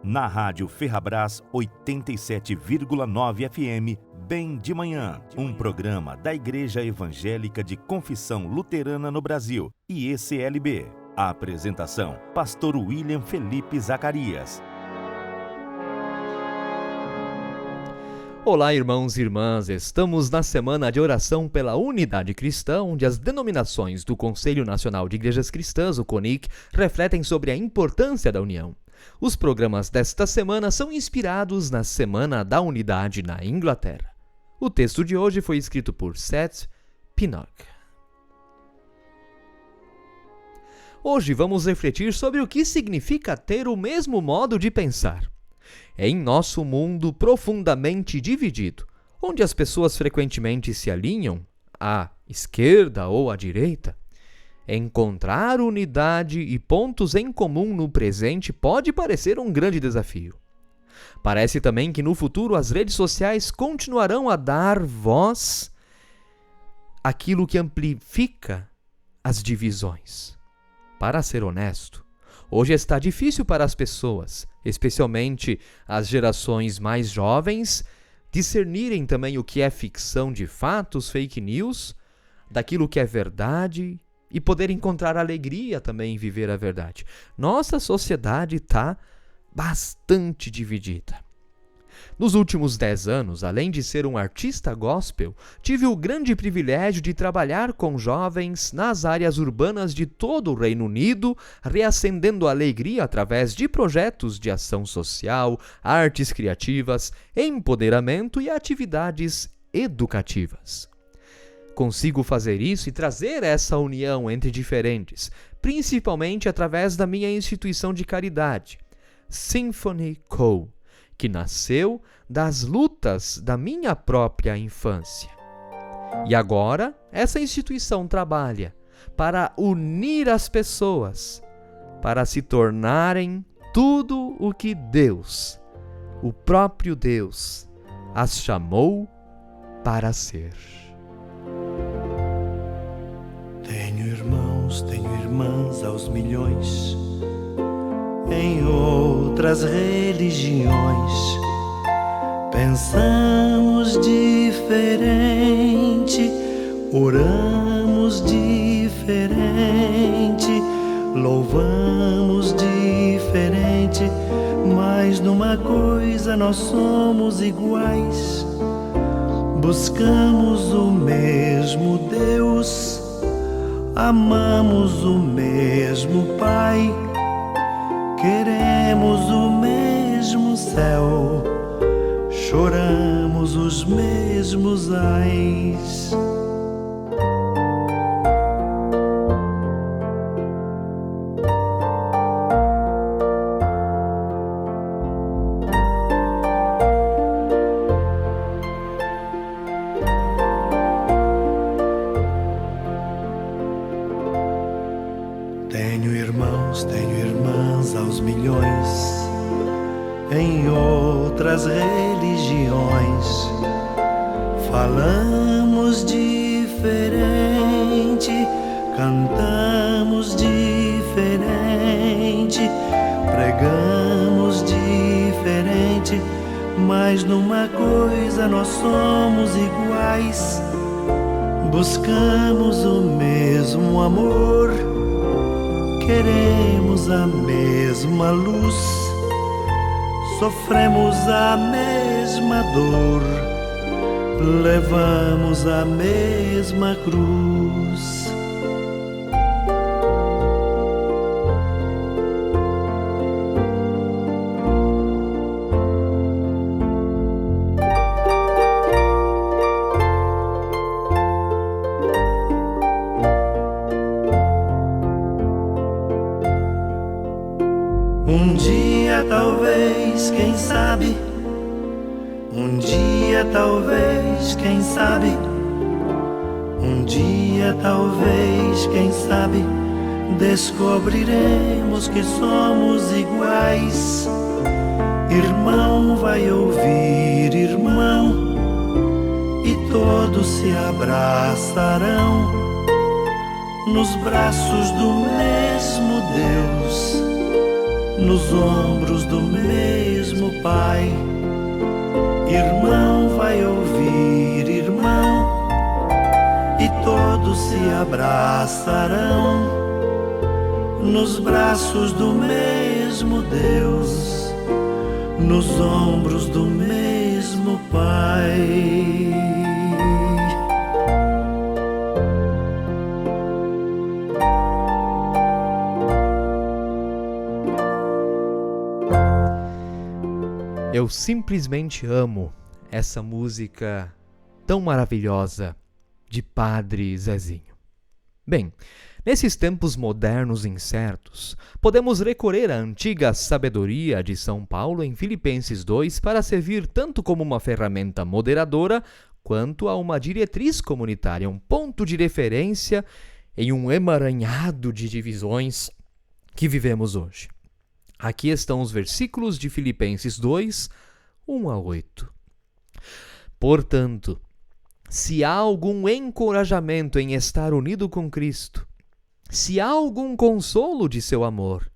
Na Rádio Ferrabras 87,9 FM, Bem de Manhã, um programa da Igreja Evangélica de Confissão Luterana no Brasil, IECLB. A apresentação, Pastor William Felipe Zacarias. Olá, irmãos e irmãs, estamos na semana de oração pela unidade cristã, onde as denominações do Conselho Nacional de Igrejas Cristãs, o CONIC, refletem sobre a importância da união. Os programas desta semana são inspirados na Semana da Unidade na Inglaterra. O texto de hoje foi escrito por Seth Pinnock. Hoje vamos refletir sobre o que significa ter o mesmo modo de pensar. Em nosso mundo profundamente dividido, onde as pessoas frequentemente se alinham à esquerda ou à direita, encontrar unidade e pontos em comum no presente pode parecer um grande desafio. Parece também que no futuro as redes sociais continuarão a dar voz àquilo que amplifica as divisões. Para ser honesto, hoje está difícil para as pessoas, especialmente as gerações mais jovens, discernirem também o que é ficção de fatos, fake news, daquilo que é verdade e poder encontrar alegria também em viver a verdade. Nossa sociedade está bastante dividida. Nos últimos 10 anos, além de ser um artista gospel, tive o grande privilégio de trabalhar com jovens nas áreas urbanas de todo o Reino Unido, reacendendo a alegria através de projetos de ação social, artes criativas, empoderamento e atividades educativas. Consigo fazer isso e trazer essa união entre diferentes, principalmente através da minha instituição de caridade, Symphony Co., que nasceu das lutas da minha própria infância. E agora, essa instituição trabalha para unir as pessoas, para se tornarem tudo o que Deus, o próprio Deus, as chamou para ser. Tenho irmãos, tenho irmãs aos milhões, em outras religiões. Pensamos diferente, oramos diferente, louvamos diferente, mas numa coisa nós somos iguais. Buscamos o mesmo Deus, amamos o mesmo Pai, queremos o mesmo céu, choramos os mesmos ais. Tenho irmãos, tenho irmãs aos milhões, em outras religiões. Falamos diferente, cantamos diferente, pregamos diferente, mas numa coisa nós somos iguais. Buscamos o mesmo amor, queremos a mesma luz, sofremos a mesma dor, levamos a mesma cruz. Um dia talvez, quem sabe, um dia talvez, quem sabe, um dia talvez, quem sabe, descobriremos que somos iguais. Irmão vai ouvir irmão, e todos se abraçarão nos braços do mesmo Deus, nos ombros do mesmo Pai. Irmão vai ouvir irmão, e todos se abraçarão nos braços do mesmo Deus, nos ombros do mesmo Pai. Eu simplesmente amo essa música tão maravilhosa de Padre Zezinho. Bem, nesses tempos modernos incertos, podemos recorrer à antiga sabedoria de São Paulo em Filipenses 2 para servir tanto como uma ferramenta moderadora quanto a uma diretriz comunitária, um ponto de referência em um emaranhado de divisões que vivemos hoje. Aqui estão os versículos de Filipenses 2, 1 a 8. Portanto, se há algum encorajamento em estar unido com Cristo, se há algum consolo de seu amor,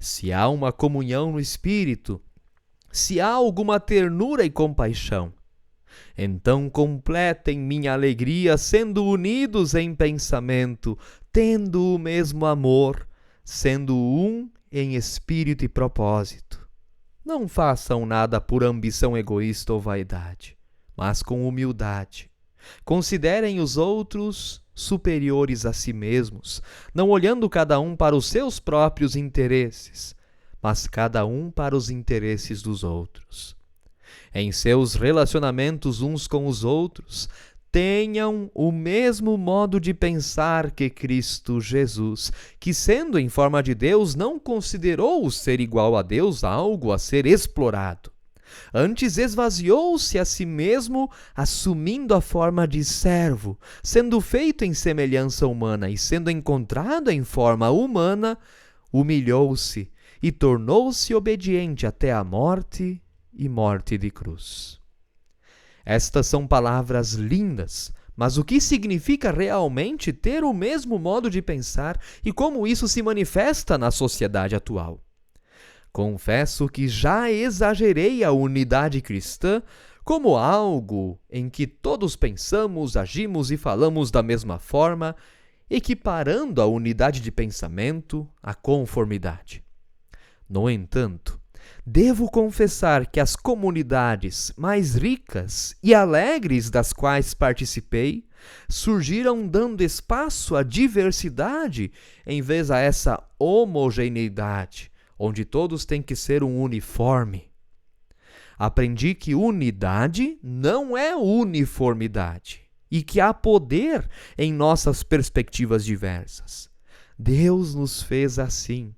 se há uma comunhão no Espírito, se há alguma ternura e compaixão, então completem minha alegria sendo unidos em pensamento, tendo o mesmo amor, sendo um em espírito e propósito. Não façam nada por ambição egoísta ou vaidade, mas com humildade. Considerem os outros superiores a si mesmos, não olhando cada um para os seus próprios interesses, mas cada um para os interesses dos outros. Em seus relacionamentos uns com os outros, tenham o mesmo modo de pensar que Cristo Jesus, que sendo em forma de Deus, não considerou o ser igual a Deus algo a ser explorado. Antes esvaziou-se a si mesmo, assumindo a forma de servo, sendo feito em semelhança humana e sendo encontrado em forma humana, humilhou-se e tornou-se obediente até a morte e morte de cruz. Estas são palavras lindas, mas o que significa realmente ter o mesmo modo de pensar e como isso se manifesta na sociedade atual? Confesso que já exagerei a unidade cristã como algo em que todos pensamos, agimos e falamos da mesma forma, equiparando a unidade de pensamento à conformidade. No entanto, devo confessar que as comunidades mais ricas e alegres das quais participei surgiram dando espaço à diversidade em vez a essa homogeneidade, onde todos têm que ser um uniforme. Aprendi que unidade não é uniformidade e que há poder em nossas perspectivas diversas. Deus nos fez assim.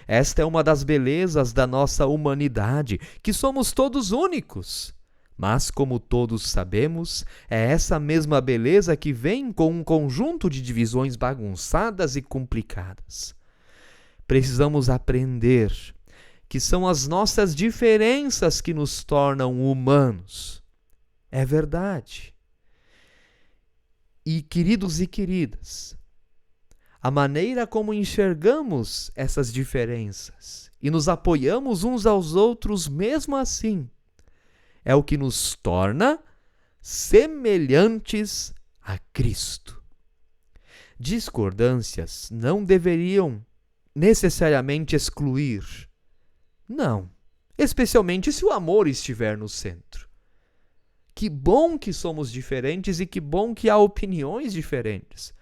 Esta é uma das belezas da nossa humanidade, que somos todos únicos. Mas, como todos sabemos, é essa mesma beleza que vem com um conjunto de divisões bagunçadas e complicadas. Precisamos aprender que são as nossas diferenças que nos tornam humanos. É verdade. E, queridos e queridas, a maneira como enxergamos essas diferenças e nos apoiamos uns aos outros mesmo assim é o que nos torna semelhantes a Cristo. Discordâncias não deveriam necessariamente excluir. Não, especialmente se o amor estiver no centro. Que bom que somos diferentes e que bom que há opiniões diferentes.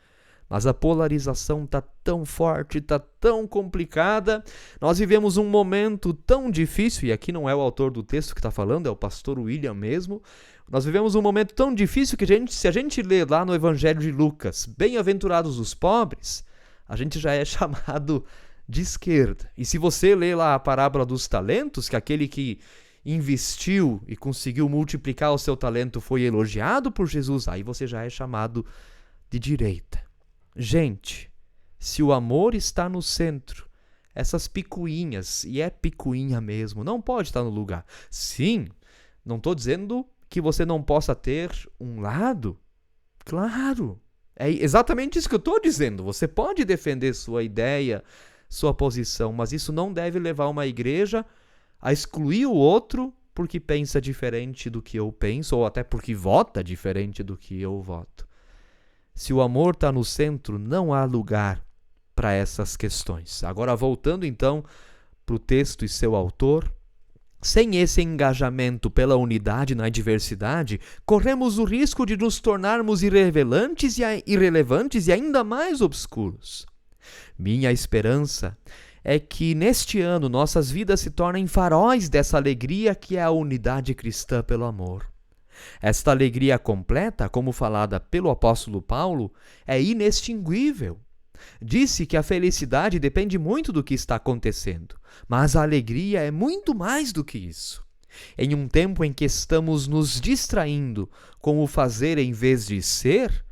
Mas a polarização está tão forte, está tão complicada. Nós vivemos um momento tão difícil, e aqui não é o autor do texto que está falando, é o pastor William mesmo. Nós vivemos um momento tão difícil que se a gente ler lá no Evangelho de Lucas, bem-aventurados os pobres, a gente já é chamado de esquerda. E se você ler lá a parábola dos talentos, que aquele que investiu e conseguiu multiplicar o seu talento foi elogiado por Jesus, aí você já é chamado de direita. Gente, se o amor está no centro, essas picuinhas, e é picuinha mesmo, não pode estar no lugar. Sim, não estou dizendo que você não possa ter um lado. Claro, é exatamente isso que eu estou dizendo. Você pode defender sua ideia, sua posição, mas isso não deve levar uma igreja a excluir o outro porque pensa diferente do que eu penso, ou até porque vota diferente do que eu voto. Se o amor está no centro, não há lugar para essas questões. Agora, voltando então para o texto e seu autor, sem esse engajamento pela unidade na diversidade, corremos o risco de nos tornarmos irrelevantes e ainda mais obscuros. Minha esperança é que neste ano nossas vidas se tornem faróis dessa alegria que é a unidade cristã pelo amor. Esta alegria completa, como falada pelo apóstolo Paulo, é inextinguível. Disse que a felicidade depende muito do que está acontecendo, mas a alegria é muito mais do que isso. Em um tempo em que estamos nos distraindo com o fazer em vez de ser,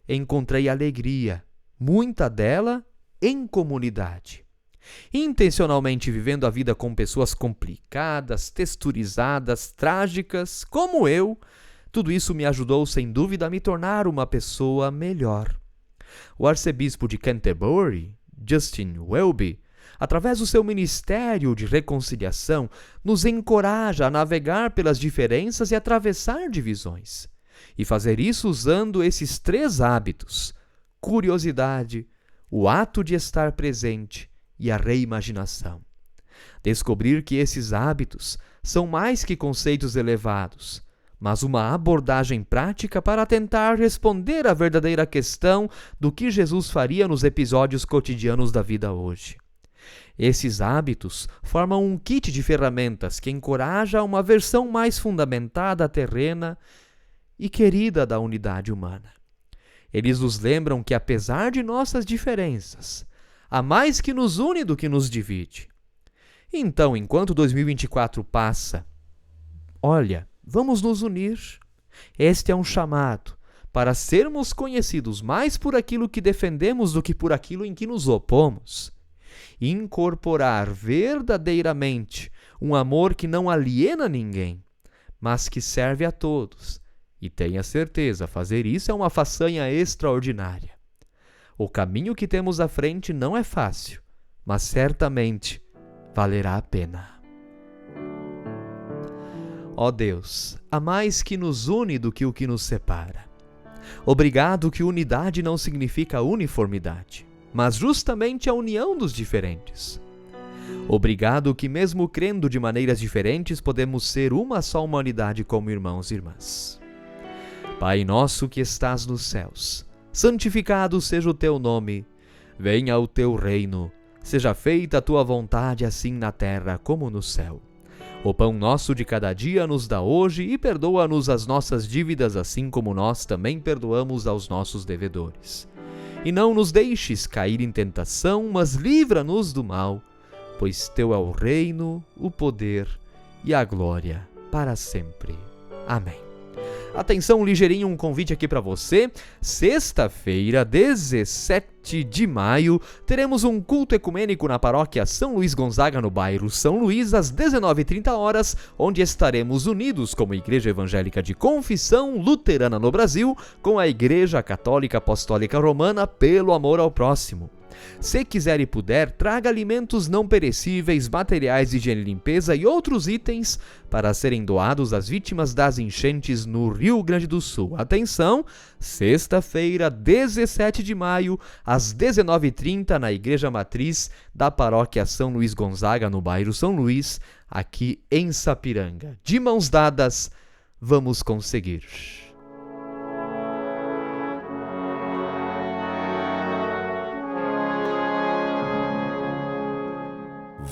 encontrei alegria, muita dela em comunidade. Intencionalmente vivendo a vida com pessoas complicadas, texturizadas, trágicas, como eu, tudo isso me ajudou sem dúvida a me tornar uma pessoa melhor. O arcebispo de Canterbury, Justin Welby, através do seu ministério de reconciliação, nos encoraja a navegar pelas diferenças e atravessar divisões. E fazer isso usando esses 3 hábitos: curiosidade, o ato de estar presente e a reimaginação. Descobrir que esses hábitos são mais que conceitos elevados, mas uma abordagem prática para tentar responder à verdadeira questão do que Jesus faria nos episódios cotidianos da vida hoje. Esses hábitos formam um kit de ferramentas que encoraja uma versão mais fundamentada, terrena e querida da unidade humana. Eles nos lembram que, apesar de nossas diferenças, há mais que nos une do que nos divide. Então, enquanto 2024 passa, vamos nos unir. Este é um chamado para sermos conhecidos mais por aquilo que defendemos do que por aquilo em que nos opomos. Incorporar verdadeiramente um amor que não aliena ninguém, mas que serve a todos. E tenha certeza, fazer isso é uma façanha extraordinária. O caminho que temos à frente não é fácil, mas certamente valerá a pena. Ó Deus, há mais que nos une do que o que nos separa. Obrigado que unidade não significa uniformidade, mas justamente a união dos diferentes. Obrigado que mesmo crendo de maneiras diferentes, podemos ser uma só humanidade como irmãos e irmãs. Pai nosso que estás nos céus, santificado seja o teu nome, venha o teu reino, seja feita a tua vontade assim na terra como no céu. O pão nosso de cada dia nos dá hoje e perdoa-nos as nossas dívidas assim como nós também perdoamos aos nossos devedores. E não nos deixes cair em tentação, mas livra-nos do mal, pois teu é o reino, o poder e a glória para sempre. Amém. Atenção, ligeirinho, um convite aqui para você. Sexta-feira, 17 de maio, teremos um culto ecumênico na paróquia São Luís Gonzaga, no bairro São Luís, às 19h30, onde estaremos unidos como Igreja Evangélica de Confissão Luterana no Brasil, com a Igreja Católica Apostólica Romana pelo amor ao próximo. Se quiser e puder, traga alimentos não perecíveis, materiais de higiene e limpeza e outros itens para serem doados às vítimas das enchentes no Rio Grande do Sul. Atenção, sexta-feira, 17 de maio, às 19h30, na Igreja Matriz da Paróquia São Luís Gonzaga, no bairro São Luís, aqui em Sapiranga. De mãos dadas, vamos conseguir.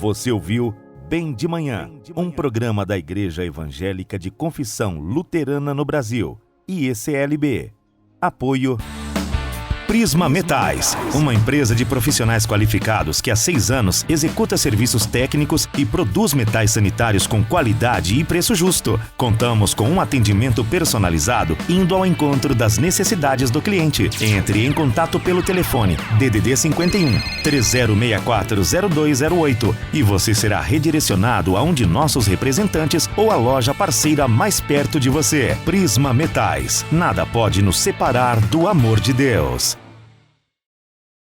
Você ouviu Bem de Manhã, um programa da Igreja Evangélica de Confissão Luterana no Brasil, IECLB. Apoio Prisma Metais, uma empresa de profissionais qualificados que há 6 anos executa serviços técnicos e produz metais sanitários com qualidade e preço justo. Contamos com um atendimento personalizado indo ao encontro das necessidades do cliente. Entre em contato pelo telefone DDD 51 3064 0208 e você será redirecionado a um de nossos representantes ou a loja parceira mais perto de você. Prisma Metais, nada pode nos separar do amor de Deus.